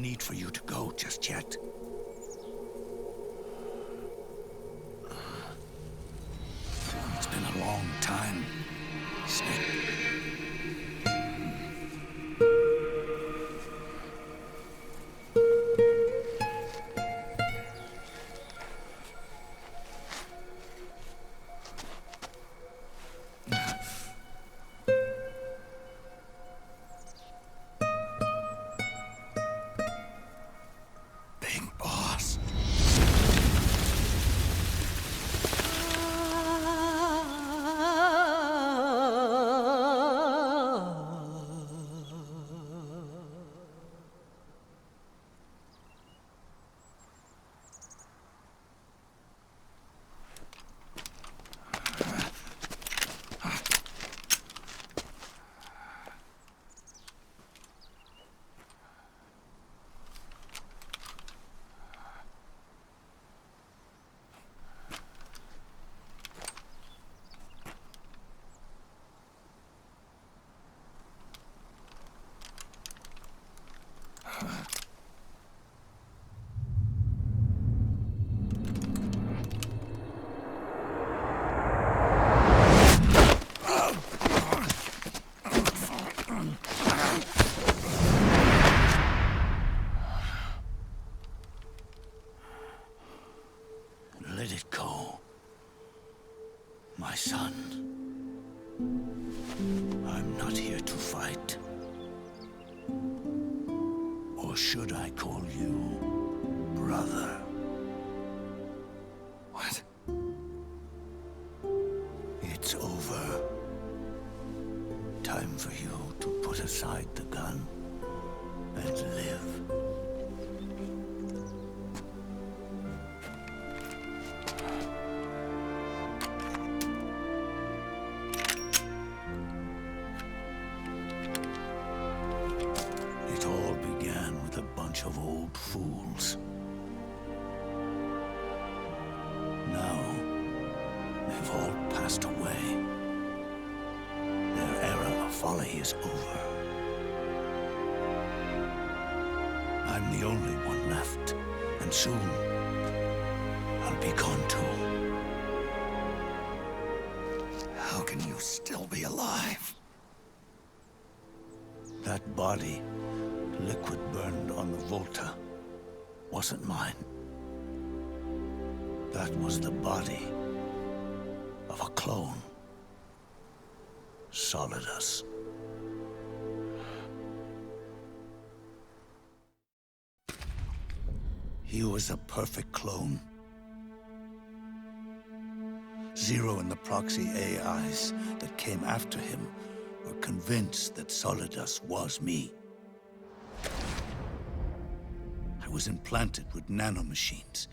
need for you to go just yet. It's been a long time, Snake. Let it go, my son. I'm not here to fight. Or should I call you brother? What? It's over. Time for you to put aside the gun and live. It all began with a bunch of old fools. Now, they've all passed away. Their era of folly is over. I'm the only one left, and soon I'll be gone too. How can you still be alive? That body, liquid burned on the Volta, wasn't mine. That was the body of a clone. Solidus. He was a perfect clone. Zero and the proxy AIs that came after him were convinced that Solidus was me. I was implanted with nanomachines,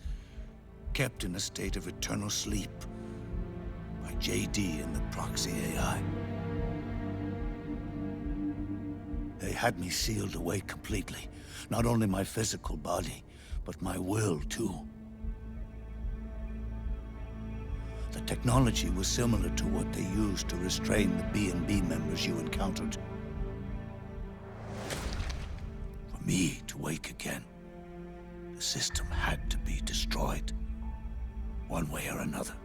kept in a state of eternal sleep by JD and the proxy AI. They had me sealed away completely, not only my physical body, but my will too. The technology was similar to what they used to restrain the B&B members you encountered. For me to wake again, the system had to be destroyed, one way or another.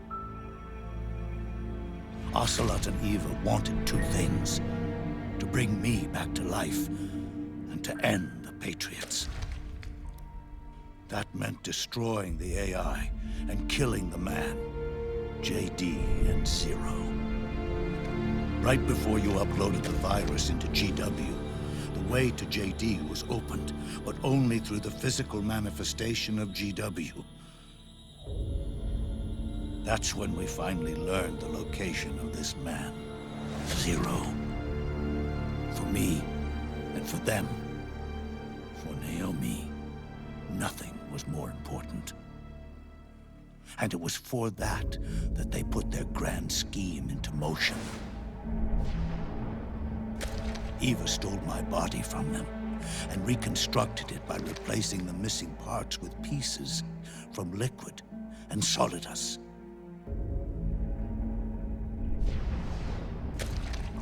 Ocelot and Eva wanted two things: to bring me back to life, and to end the Patriots. That meant destroying the AI and killing the man, JD and Zero. Right before you uploaded the virus into GW, the way to JD was opened, but only through the physical manifestation of GW. That's when we finally learned the location of this man, Zero. For me, and for them, for Naomi, nothing was more important. And it was for that they put their grand scheme into motion. Eva stole my body from them and reconstructed it by replacing the missing parts with pieces from Liquid and Solidus.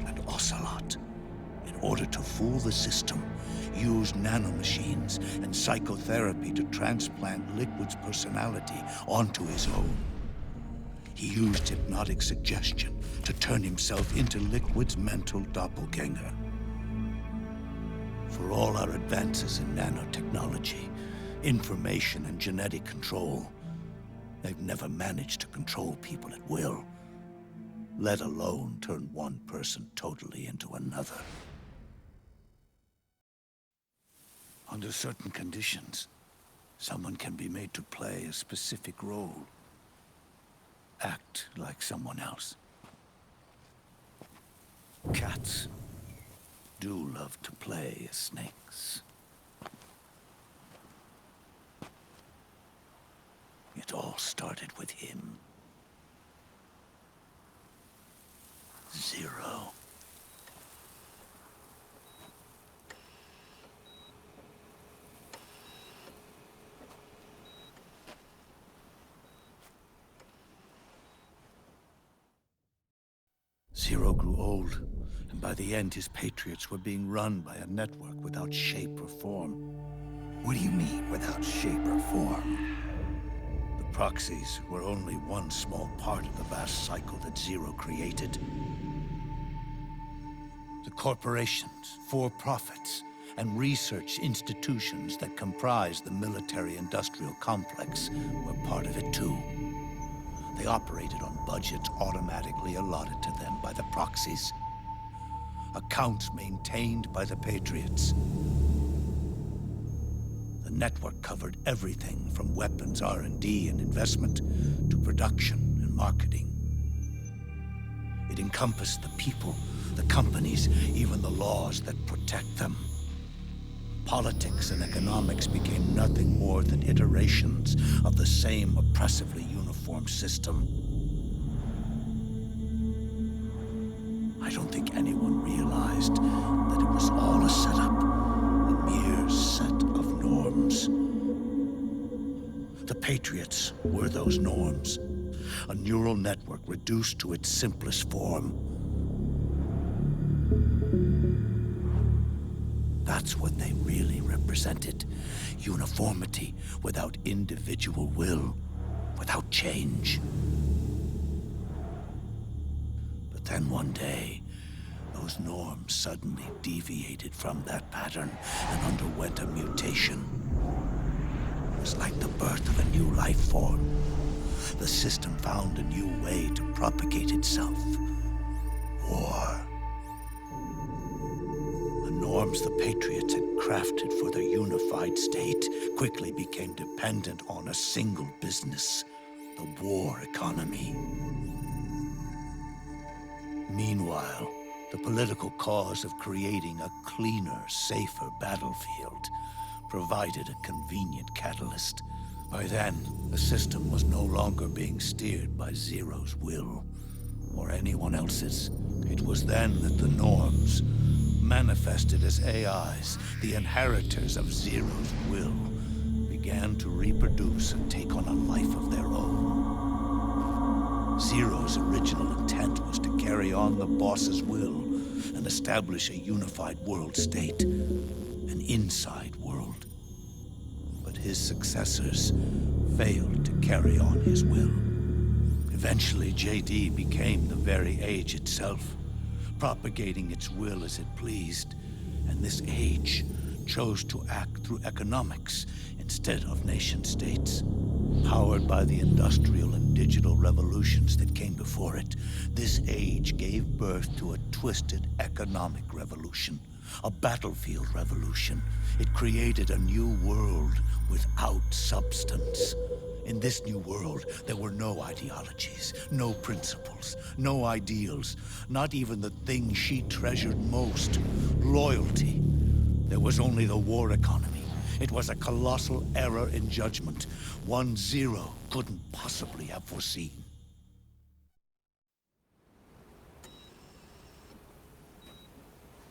And Ocelot, in order to fool the system, used nanomachines and psychotherapy to transplant Liquid's personality onto his own. He used hypnotic suggestion to turn himself into Liquid's mental doppelganger. For all our advances in nanotechnology, information and genetic control, they've never managed to control people at will, let alone turn one person totally into another. Under certain conditions, someone can be made to play a specific role. Act like someone else. Cats do love to play as snakes. It all started with him. Zero. Zero grew old, and by the end his Patriots were being run by a network without shape or form. What do you mean, without shape or form? The proxies were only one small part of the vast cycle that Zero created. The corporations, for-profits, and research institutions that comprise the military-industrial complex were part of it too. They operated on budgets automatically allotted to them by the proxies. Accounts maintained by the Patriots. The network covered everything from weapons R&D and investment to production and marketing. It encompassed the people, the companies, even the laws that protect them. Politics and economics became nothing more than iterations of the same oppressively uniform system. I don't think anyone realized that it was all a setup, a mere set of norms. The Patriots were those norms, a neural network reduced to its simplest form. That's what they really represented. Uniformity without individual will, without change. But then one day, those norms suddenly deviated from that pattern and underwent a mutation. It was like the birth of a new life form. The system found a new way to propagate itself. War. The norms the Patriots had crafted for their unified state quickly became dependent on a single business, the war economy. Meanwhile, the political cause of creating a cleaner, safer battlefield provided a convenient catalyst. By then, the system was no longer being steered by Zero's will, or anyone else's. It was then that the norms, manifested as AIs, the inheritors of Zero's will, began to reproduce and take on a life of their own. Zero's original intent was to carry on the boss's will and establish a unified world state, an inside world. But his successors failed to carry on his will. Eventually, JD became the very age itself, propagating its will as it pleased, and this age chose to act through economics instead of nation-states. Powered by the industrial and digital revolutions that came before it, this age gave birth to a twisted economic revolution, a battlefield revolution. It created a new world without substance. In this new world, there were no ideologies, no principles, no ideals, not even the thing she treasured most, loyalty. There was only the war economy. It was a colossal error in judgment, one Zero couldn't possibly have foreseen.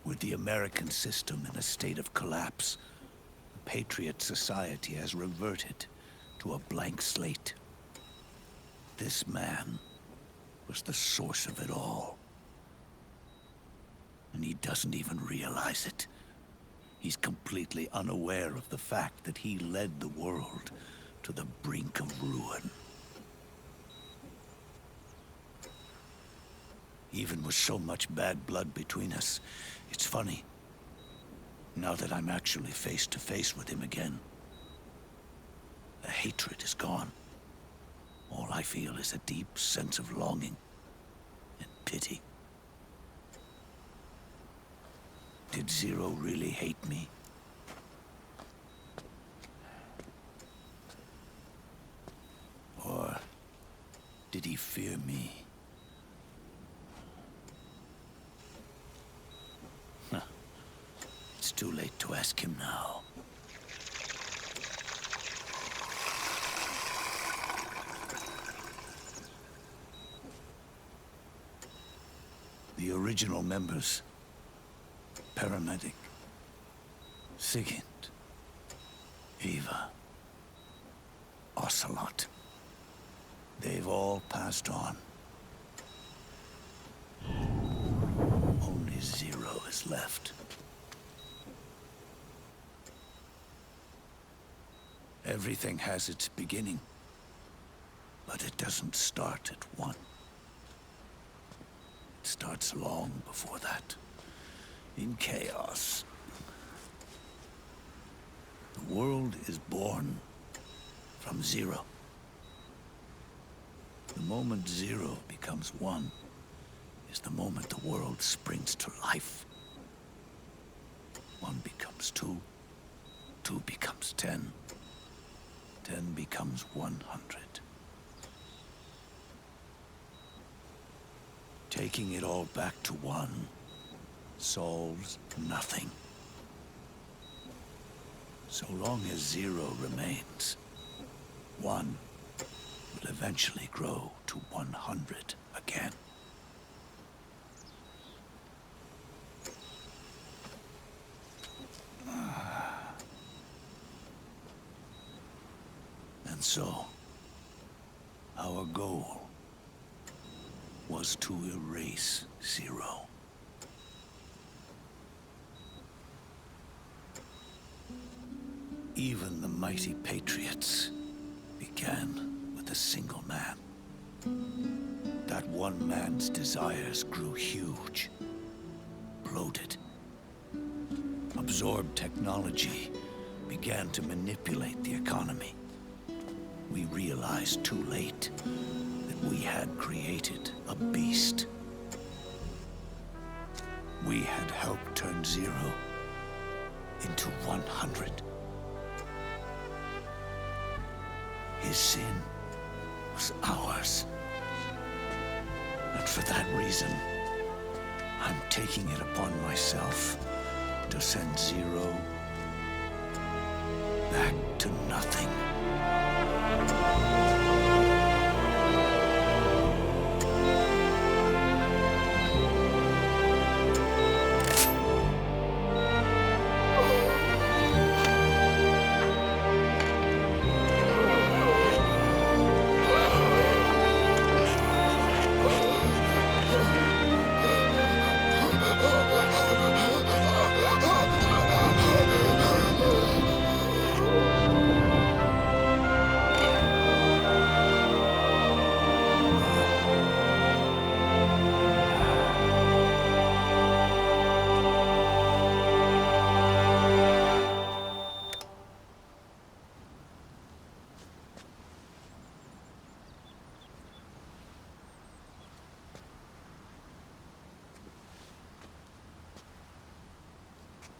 With the American system in a state of collapse, the Patriot Society has reverted to a blank slate. This man was the source of it all. And he doesn't even realize it. He's completely unaware of the fact that he led the world to the brink of ruin. Even with so much bad blood between us, it's funny. Now that I'm actually face to face with him again, the hatred is gone. All I feel is a deep sense of longing and pity. Did Zero really hate me? Or did he fear me? Huh. It's too late to ask him now. The original members, Paramedic, Sigint, Eva, Ocelot, they've all passed on. Only Zero is left. Everything has its beginning, but it doesn't start at one. It starts long before that, in chaos. The world is born from Zero. The moment Zero becomes one is the moment the world springs to life. 1 becomes 2, 2 becomes 10, 10 becomes 100. Taking it all back to 1 solves nothing. So long as 0 remains, 1 will eventually grow to 100 again. And so, our goal was to erase 0. Even the mighty Patriots began with a single man. That one man's desires grew huge, bloated, absorbed technology, began to manipulate the economy. We realized too late that we had created a beast. We had helped turn 0 into 100. His sin was ours. And for that reason, I'm taking it upon myself to send 0 back to nothing.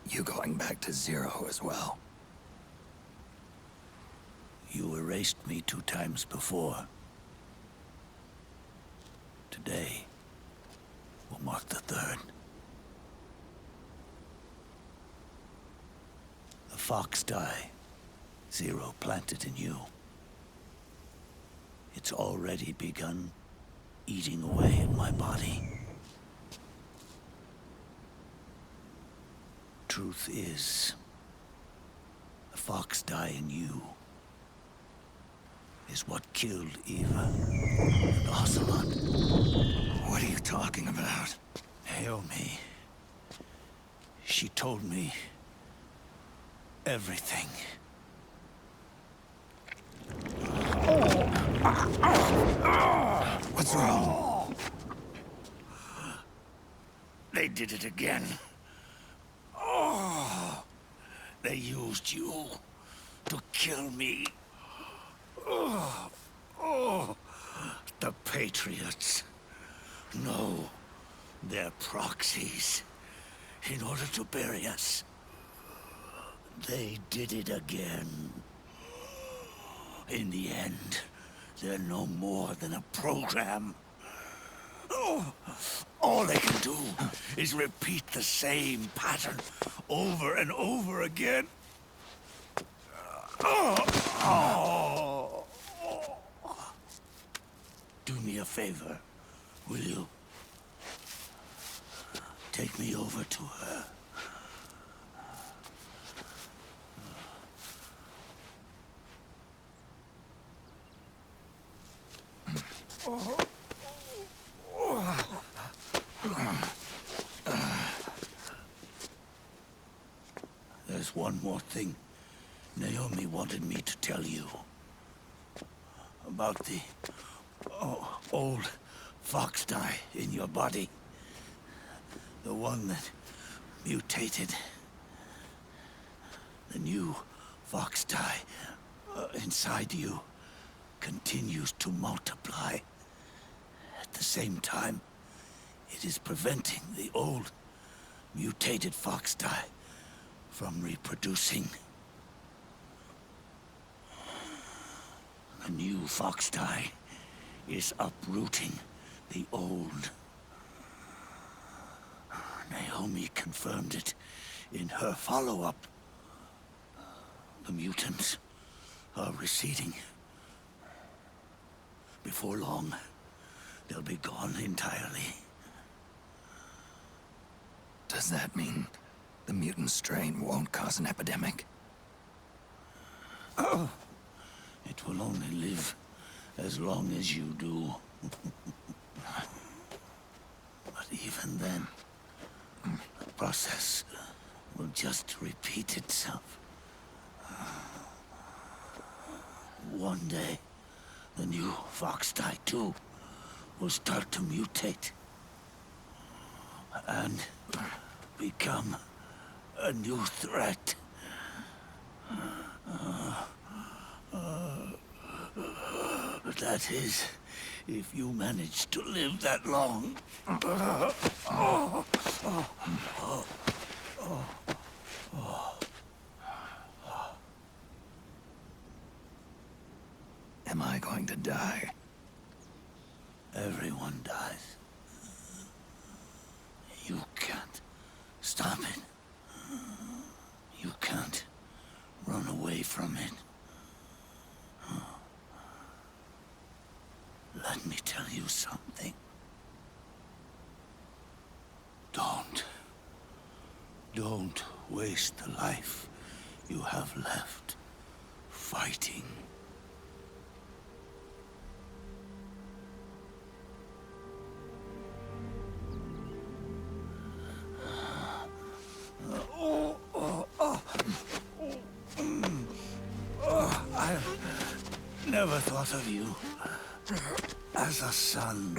You going back to 0 as well? You erased me 2 times before. Today will mark the 3rd. The fox die 0 planted in you. It's already begun eating away at my body. Truth is, the fox die in you is what killed Eva and Ocelot. What are you talking about? Naomi. She told me everything. What's wrong? They did it again. Oh, they used you to kill me. Oh, the Patriots. No, they're proxies in order to bury us. They did it again. In the end, they're no more than a program. Oh, all they can do is repeat the same pattern over and over again. Do me a favor, will you? Take me over to her. There's one more thing Naomi wanted me to tell you. About the old fox dye in your body. The one that mutated. The new fox dye inside you continues to multiply. At the same time, it is preventing the old mutated fox dye from reproducing. The new fox dye is uprooting the old. Naomi confirmed it in her follow-up. The mutants are receding. Before long, they'll be gone entirely. Does that mean the mutant strain won't cause an epidemic? Oh, it will only live as long as you do. But even then, the process will just repeat itself. One day, the new fox dye too will start to mutate and become a new threat. That is, if you manage to live that long. Am I going to die? Everyone dies. You can't stop it. You can't run away from it. Let me tell you something. Don't waste the life you have left fighting. I've never thought of you as a son.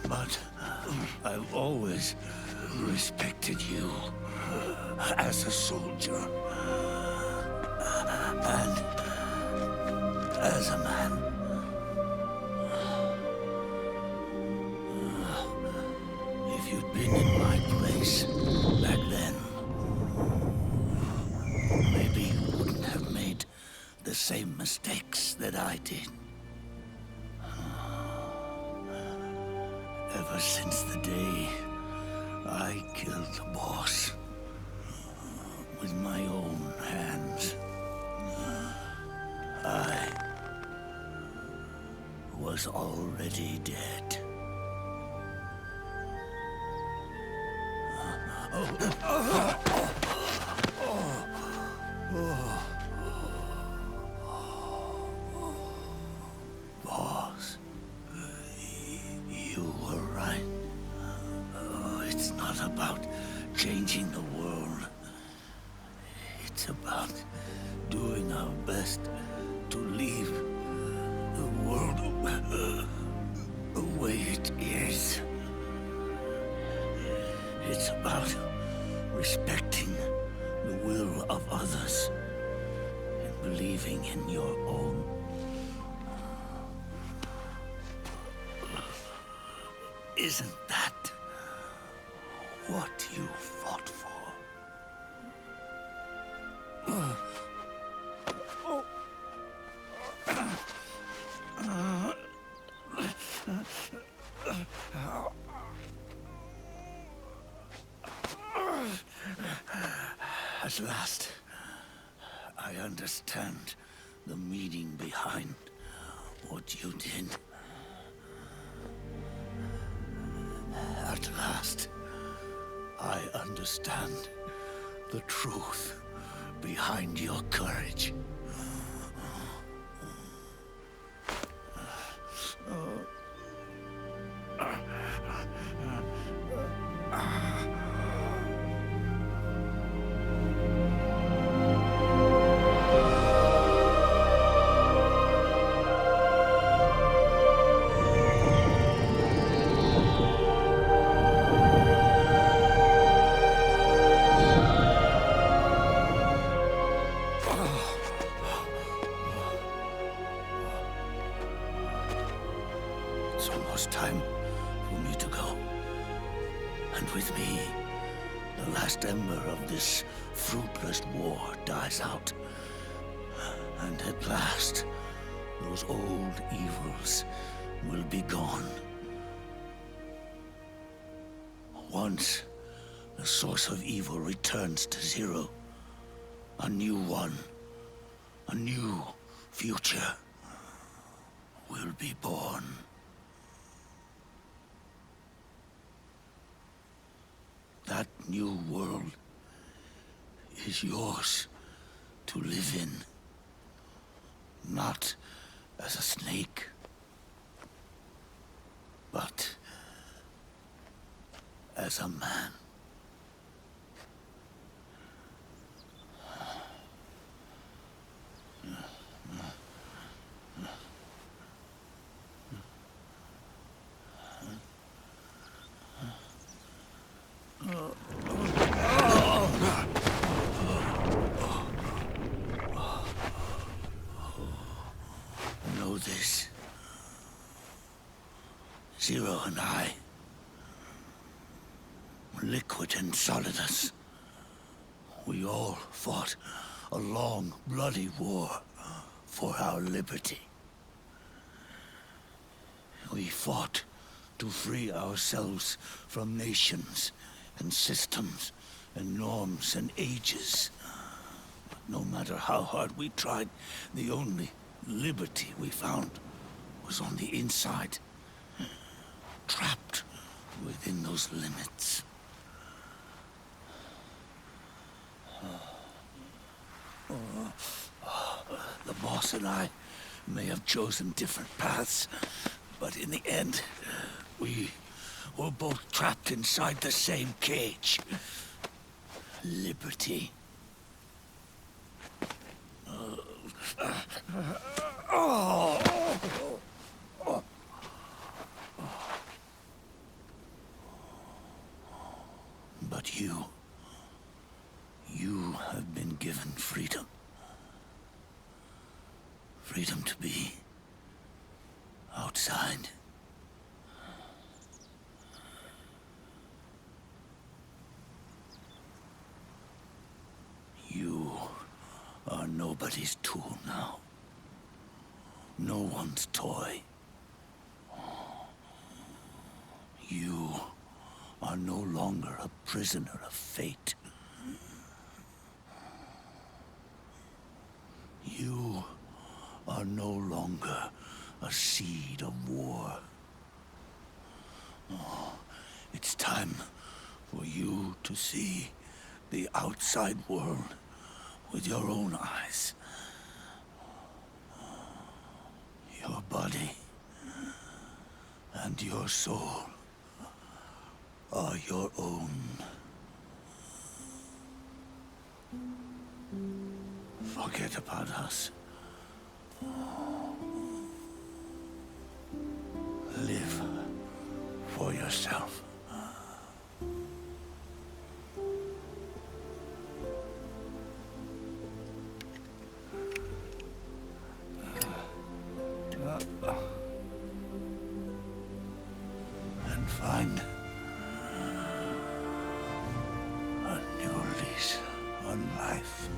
But I've always respected you as a soldier. And as a man. If you'd been in my place back then, maybe you wouldn't have made the same mistakes that I did. Ever since the day I killed the boss with my own hands, I was already dead. Boss, you were right. It's not about changing the world. It's about doing our best to leave the world the way it is. It's about respecting the will of others and believing in your own. Isn't that what you fought for? At last, I understand the meaning behind what you did. At last, I understand the truth behind your courage. It's almost time for me to go. And with me, the last ember of this fruitless war dies out. And at last, those old evils will be gone. Once the source of evil returns to zero, a new one, a new future will be born. That new world is yours to live in, not as a snake, but as a man. Know this. Zero and I, Liquid and Solidus, we all fought a long, bloody war for our liberty. We fought to free ourselves from nations and systems and norms and ages. But no matter how hard we tried, the only liberty we found was on the inside, trapped within those limits. The boss and I may have chosen different paths, but in the end, we were both trapped inside the same cage. Liberty. But you have been given freedom. Freedom to be outside. You are nobody's tool now. No one's toy. You are no longer a prisoner of fate. You are no longer a seed of war. Oh, it's time for you to see the outside world with your own eyes. Your body and your soul are your own. forget about us. Live for yourself. And find a new lease on life.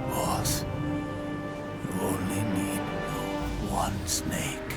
Boss, you only need one snake.